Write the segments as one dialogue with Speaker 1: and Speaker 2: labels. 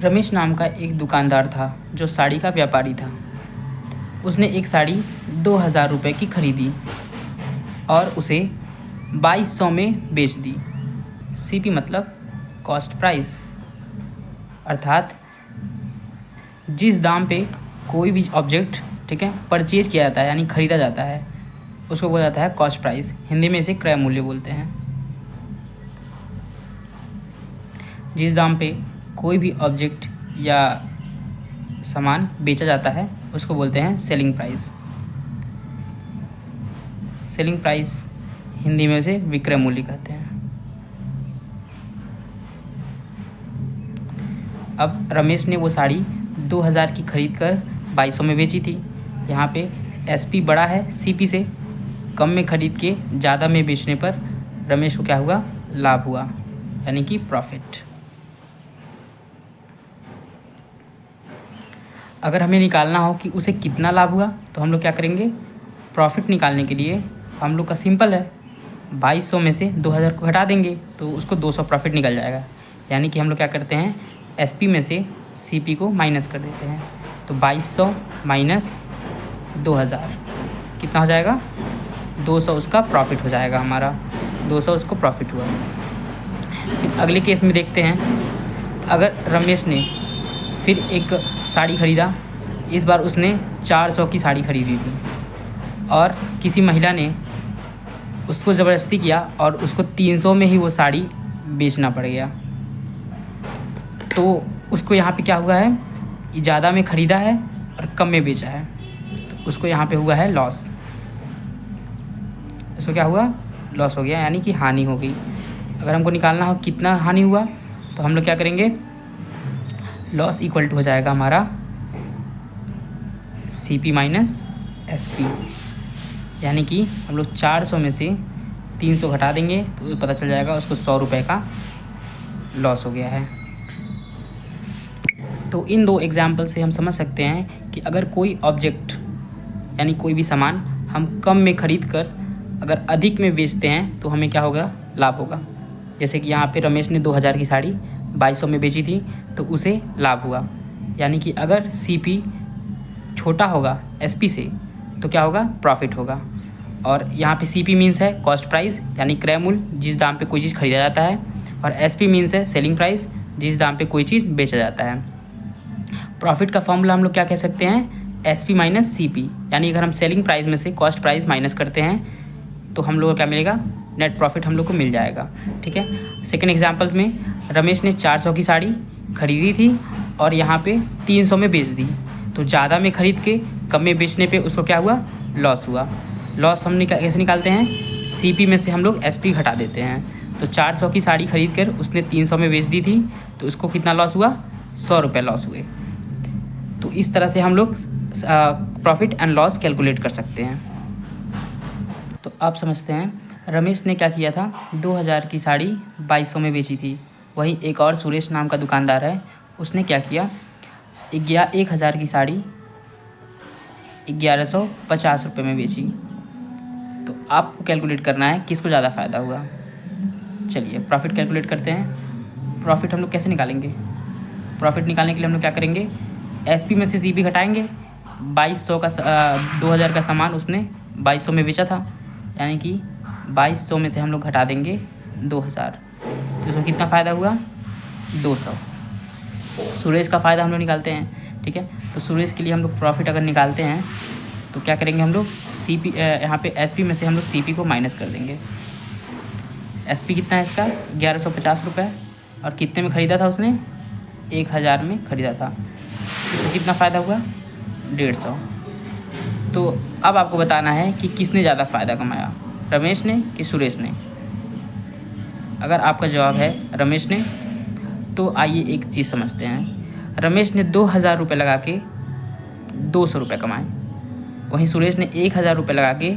Speaker 1: रमेश नाम का एक दुकानदार था जो साड़ी का व्यापारी था। उसने एक साड़ी 2,000 रुपये की खरीदी और उसे 2,200 में बेच दी। सीपी मतलब कॉस्ट प्राइस, अर्थात जिस दाम पे कोई भी ऑब्जेक्ट परचेज किया जाता है यानी ख़रीदा जाता है उसको बोला जाता है कॉस्ट प्राइस। हिंदी में इसे क्रय मूल्य बोलते हैं। जिस दाम पे कोई भी ऑब्जेक्ट या सामान बेचा जाता है उसको बोलते हैं selling price. Selling price Hindi में उसे विक्रय मूल्य कहते हैं। अब रमेश ने वो साड़ी 2,000 की खरीद कर 2,200 में बेची थी। यहाँ पे एसपी बड़ा है सीपी से, कम में खरीद के ज़्यादा में बेचने पर रमेश को क्या हुआ? लाभ हुआ, यानी कि प्रॉफिट। अगर हमें निकालना हो कि उसे कितना लाभ हुआ तो हम लोग क्या करेंगे? प्रॉफिट निकालने के लिए हम लोग का सिंपल है, 2,200 में से 2,000 को घटा देंगे तो उसको 200 प्रॉफिट निकल जाएगा। यानी कि हम लोग क्या करते हैं? एसपी में से सीपी को माइनस कर देते हैं। तो 2,200 माइनस 2,000 कितना हो जाएगा? 200 उसका प्रॉफिट हो जाएगा हमारा। 200 उसको प्रॉफिट हुआ। फिर अगले केस में देखते हैं, अगर रमेश ने फिर एक साड़ी ख़रीदा, इस बार उसने 400 की साड़ी ख़रीदी थी और किसी महिला ने उसको ज़बरदस्ती किया और उसको 300 में ही वो साड़ी बेचना पड़ गया। तो उसको यहाँ पे क्या हुआ है? ज़्यादा में ख़रीदा है और कम में बेचा है, तो उसको यहाँ पे हुआ है लॉस। इसको क्या हुआ? लॉस हो गया, यानी कि हानि हो गई। अगर हमको निकालना हो कितना हानि हुआ तो हम लोग क्या करेंगे? लॉस इक्वल टू हो जाएगा हमारा सीपी माइनस एसपी, यानी कि हम लोग 400 में से 300 घटा देंगे तो पता चल जाएगा उसको 100 रुपये का लॉस हो गया है। तो इन दो एग्जाम्पल से हम समझ सकते हैं कि अगर कोई ऑब्जेक्ट यानी कोई भी सामान हम कम में ख़रीद कर अगर अधिक में बेचते हैं तो हमें क्या होगा? लाभ होगा। जैसे कि यहाँ पे रमेश ने 2,000 की साड़ी 2,200 में बेची थी तो उसे लाभ हुआ। यानी कि अगर सीपी छोटा होगा एसपी से तो क्या होगा? प्रॉफिट होगा। और यहाँ पे सीपी मीन्स है कॉस्ट प्राइस यानी क्रय मूल्य, जिस दाम पे कोई चीज़ खरीदा जाता है, और एसपी मीन्स है सेलिंग प्राइस, जिस दाम पे कोई चीज़ बेचा जाता है। प्रॉफिट का फॉर्मूला हम लोग क्या कह सकते हैं? एसपी माइनस सीपी, यानी अगर हम सेलिंग प्राइस में से कॉस्ट प्राइस माइनस करते हैं तो हम लोग को क्या मिलेगा? नेट प्रॉफिट हम लोग को मिल जाएगा। ठीक है। सेकेंड एग्जाम्पल में रमेश ने 400 की साड़ी खरीदी थी और यहाँ पे 300 में बेच दी, तो ज़्यादा में ख़रीद के कम में बेचने पे उसको क्या हुआ? लॉस हुआ। लॉस हम कैसे निकालते हैं? सीपी में से हम लोग एसपी घटा देते हैं। तो 400 की साड़ी खरीद कर उसने 300 में बेच दी थी तो उसको कितना लॉस हुआ? 100 रुपये लॉस हुए। तो इस तरह से हम लोग प्रॉफिट एंड लॉस कैलकुलेट कर सकते हैं। तो आप समझते हैं रमेश ने क्या किया था? 2,000 की साड़ी 2,200 में बेची थी। वहीं एक और सुरेश नाम का दुकानदार है, उसने क्या किया? 1,000 की साड़ी 1,150 रुपये में बेची। तो आपको कैलकुलेट करना है किसको ज़्यादा फ़ायदा हुआ। चलिए प्रॉफिट कैलकुलेट करते हैं। प्रॉफिट हम लोग कैसे निकालेंगे? प्रॉफिट निकालने के लिए हम लोग क्या करेंगे? एसपी में से सीपी घटाएंगे। 2,200 का 2,000 का सामान उसने 2,200 में बेचा था, यानी कि 2,200 में से हम लोग घटा देंगे 2,000, तो उसको कितना फ़ायदा हुआ? 200। सुरेश का फ़ायदा हम लोग निकालते हैं। ठीक है। तो सुरेश के लिए हम लोग प्रॉफिट अगर निकालते हैं तो क्या करेंगे? हम लोग सीपी यहाँ पे एसपी में से हम लोग सीपी को माइनस कर देंगे। एसपी कितना है इसका? 1,150 रुपये, और कितने में ख़रीदा था उसने? 1,000 में ख़रीदा था, तो कितना फ़ायदा हुआ? 150। तो अब आपको बताना है कि किसने ज़्यादा फ़ायदा कमाया, रमेश ने कि सुरेश ने। अगर आपका जवाब है रमेश ने, तो आइए एक चीज़ समझते हैं। रमेश ने 2,000 रुपये लगा के 200 रुपये कमाए, वहीं सुरेश ने 1,000 रुपये लगा के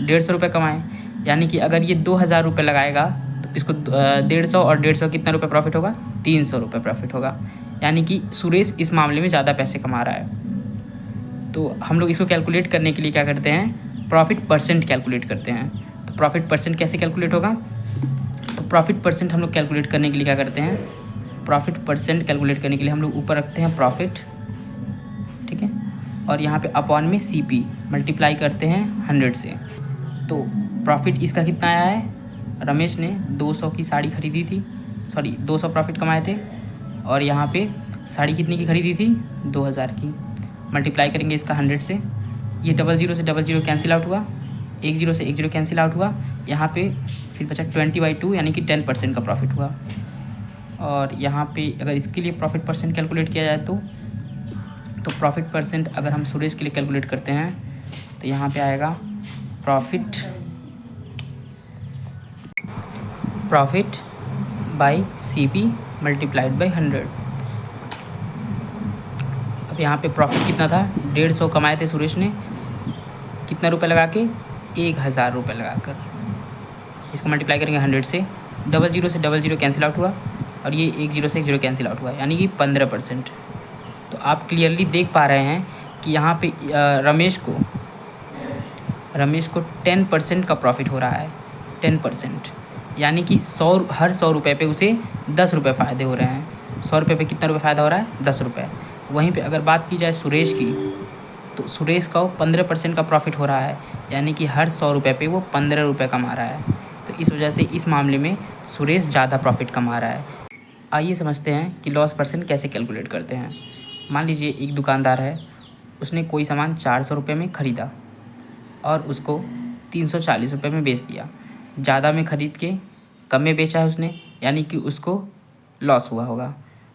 Speaker 1: 150 रुपये कमाए। यानी कि अगर ये 2,000 रुपये लगाएगा तो इसको 150 और 150 कितना रुपये प्रॉफिट होगा? 300 रुपये प्रॉफिट होगा। यानी कि सुरेश इस मामले में ज़्यादा पैसे कमा रहा है। तो हम लोग इसको कैलकुलेट करने के लिए क्या करते हैं? प्रॉफिट परसेंट कैलकुलेट करते हैं। तो प्रॉफिट परसेंट कैसे कैलकुलेट होगा? तो प्रॉफिट परसेंट हम लोग कैलकुलेट करने के लिए क्या करते हैं? प्रॉफिट परसेंट कैलकुलेट करने के लिए हम लोग ऊपर रखते हैं प्रॉफिट, ठीक है, और यहाँ पे अपॉन में CP मल्टीप्लाई करते हैं 100 से। तो प्रॉफिट इसका कितना आया है, रमेश ने 200 की साड़ी खरीदी थी, सॉरी 200 प्रॉफिट कमाए थे, और यहाँ पे साड़ी कितने की खरीदी थी, 2000 की। मल्टीप्लाई करेंगे इसका 100 से, ये 00 से 00 कैंसिल आउट हुआ, 10 से 10 कैंसिल आउट हुआ, यहाँ पे फिर बचा 20/2 यानी कि 10% का प्रॉफिट हुआ। और यहाँ पे अगर इसके लिए प्रॉफिट परसेंट कैलकुलेट किया जाए तो प्रॉफिट परसेंट अगर हम सुरेश के लिए कैलकुलेट करते हैं तो यहाँ पे आएगा profit by CP multiplied by 100। अब यहाँ पे प्रॉफिट कितना था, 150 कमाए थे सुरेश ने, कितना रुपए लगा के, 1000 रुपये लगा कर। इसको मल्टीप्लाई करेंगे 100 से, 00 से 00 कैंसिल आउट हुआ, और ये 10 से 10 कैंसिल आउट हुआ, यानी कि 15%। तो आप क्लियरली देख पा रहे हैं कि यहाँ पे रमेश को 10% का प्रॉफिट हो रहा है, 10%, यानी कि हर 100 रुपये पे उसे 10 रुपये फ़ायदे हो रहे हैं। 100 रुपये पे कितना रुपये फ़ायदा हो रहा है, 10 रुपये। वहीं पे अगर बात की जाए सुरेश की, तो सुरेश का 15% का प्रॉफिट हो रहा है, यानी कि हर 100 रुपये पे वो 15 रुपये कमा रहा है। तो इस वजह से इस मामले में सुरेश ज़्यादा प्रॉफिट कमा रहा है। आइए समझते हैं कि लॉस परसेंट कैसे कैलकुलेट करते हैं। मान लीजिए एक दुकानदार है, उसने कोई सामान 400 रुपये में ख़रीदा और उसको 340 रुपये में बेच दिया। ज़्यादा में ख़रीद के कम में बेचा है उसने, यानी कि उसको लॉस हुआ होगा।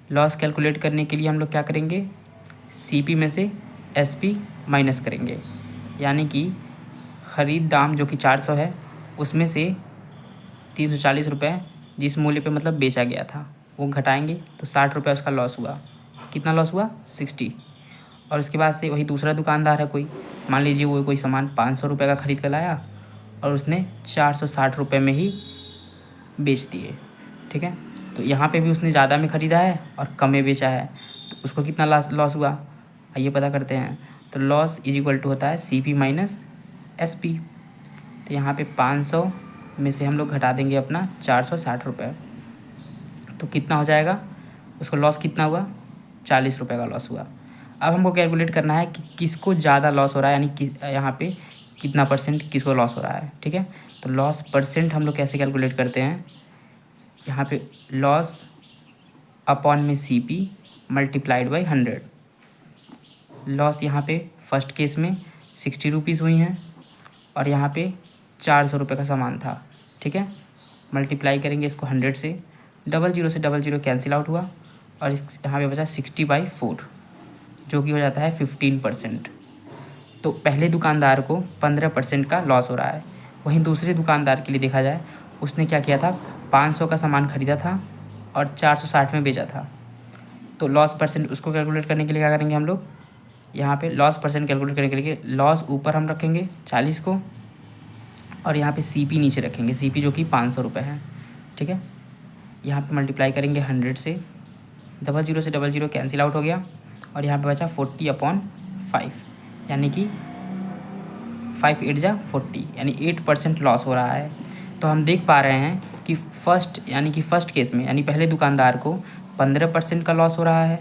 Speaker 1: लॉस कैलकुलेट करने के लिए हम लोग क्या करेंगे, CP में से SP माइनस करेंगे, यानी कि ख़रीद दाम जो कि 400 है उसमें से 340 रुपये जिस मूल्य पे मतलब बेचा गया था वो घटाएंगे, तो 60 रुपये उसका लॉस हुआ। कितना लॉस हुआ, 60। और उसके बाद से वही दूसरा दुकानदार है कोई, मान लीजिए वो कोई सामान 500 रुपये का ख़रीद कर लाया और उसने 460 रुपये में ही बेच दिए, ठीक है। तो यहाँ पे भी उसने ज़्यादा में ख़रीदा है और कम में बेचा है, तो उसको कितना लॉस हुआ, आइए पता करते हैं। तो लॉस इज इक्वल टू होता है CP माइनस SP। तो यहाँ पे 500 में से हम लोग घटा देंगे अपना 460 रुपये, तो कितना हो जाएगा, उसको लॉस कितना हुआ, 40 रुपये का लॉस हुआ। अब हमको कैलकुलेट करना है कि किसको ज़्यादा लॉस हो रहा है, यानी यहाँ पे कितना परसेंट किसको लॉस हो रहा है, ठीक है। तो लॉस परसेंट हम लोग कैसे कैलकुलेट करते हैं, यहाँ पे लॉस अपॉन में CP मल्टीप्लाइड बाई 100। लॉस यहाँ पे फर्स्ट केस में 60 रुपीज़ हुई हैं और यहाँ पे 400 रुपये का सामान था, ठीक है। मल्टीप्लाई करेंगे इसको 100 से, 00 से 00 कैंसिल आउट हुआ और इस यहाँ पे बचा 60/4 जो कि हो जाता है 15%। तो पहले दुकानदार को 15% का लॉस हो रहा है। वहीं दूसरे दुकानदार के लिए देखा जाए, उसने क्या किया था, 500 का सामान ख़रीदा था और 460 में बेचा था। तो लॉस परसेंट उसको कैलकुलेट करने के लिए क्या करेंगे हम लोग, यहाँ पे लॉस परसेंट कैलकुलेट करने के लिए लॉस ऊपर हम रखेंगे 40 को और यहाँ पे CP नीचे रखेंगे, CP जो कि 500 रुपये है, ठीक है। यहाँ पे मल्टीप्लाई करेंगे 100 से, 00 से 00 कैंसिल आउट हो गया और यहाँ पे बचा 40/5, यानी कि 5 8 जा 40, यानी 8% लॉस हो रहा है। तो हम देख पा रहे हैं कि फर्स्ट केस में, यानी पहले दुकानदार को 15% का लॉस हो रहा है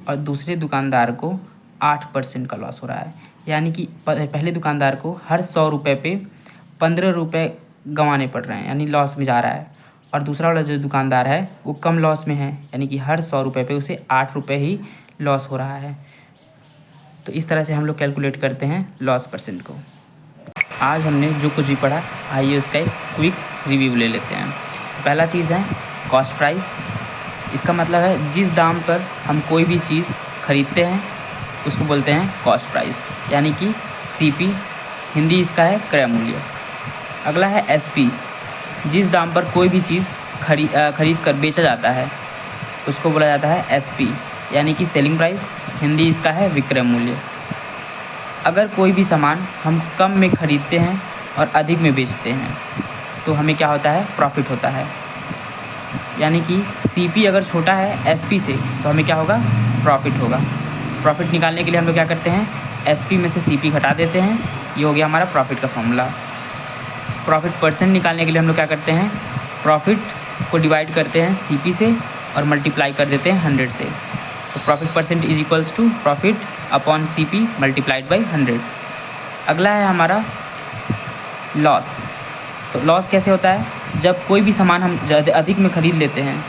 Speaker 1: और दूसरे दुकानदार को 8% का लॉस हो रहा है, यानी कि पहले दुकानदार को हर 100 रुपये पे 15 रुपये गंवाने पड़ रहे हैं, यानी लॉस में जा रहा है। और दूसरा वाला जो दुकानदार है वो कम लॉस में है, यानी कि हर 100 रुपये पे उसे 8 रुपये ही लॉस हो रहा है। तो इस तरह से हम लोग कैलकुलेट करते हैं लॉस परसेंट को। आज हमने जो कुछ भी पढ़ा, आइए उसका एक क्विक रिव्यू ले लेते हैं। पहला चीज़ है कॉस्ट प्राइस। इसका मतलब है जिस दाम पर हम कोई भी चीज़ खरीदते हैं उसको बोलते हैं कॉस्ट प्राइस, यानी कि CP, हिंदी इसका है क्रय मूल्य। अगला है SP, जिस दाम पर कोई भी चीज़ खरीद कर बेचा जाता है उसको बोला जाता है SP, यानी कि सेलिंग प्राइस, हिंदी इसका है विक्रय मूल्य। अगर कोई भी सामान हम कम में ख़रीदते हैं और अधिक में बेचते हैं तो हमें क्या होता है, प्रॉफिट होता है। यानी कि CP अगर छोटा है SP से तो हमें क्या होगा, प्रॉफिट होगा। प्रॉफिट निकालने के लिए हम लोग क्या करते हैं, SP में से CP घटा देते हैं, ये हो गया हमारा प्रॉफिट का फॉर्मूला। प्रॉफिट परसेंट निकालने के लिए हम लोग क्या करते हैं, प्रॉफिट को डिवाइड करते हैं CP से और मल्टीप्लाई कर देते हैं 100 से। तो profit percent is equals to profit upon CP multiplied by 100। अगला है हमारा लॉस। तो लॉस कैसे होता है? जब कोई भी सामान हम ज़्यादा अधिक में ख़रीद लेते हैं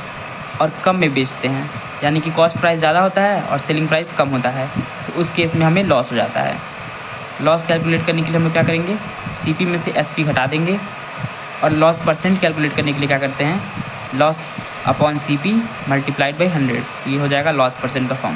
Speaker 1: और कम में बेचते हैं, यानी कि कॉस्ट प्राइस ज़्यादा होता है और सेलिंग प्राइस कम होता है, तो उस केस में हमें लॉस हो जाता है। लॉस कैलकुलेट करने के लिए हम क्या करेंगे, CP में से SP घटा देंगे और लॉस परसेंट कैलकुलेट करने के लिए क्या करते हैं, loss upon CP multiplied by 100। ये हो जाएगा लॉस परसेंट का फॉर्म।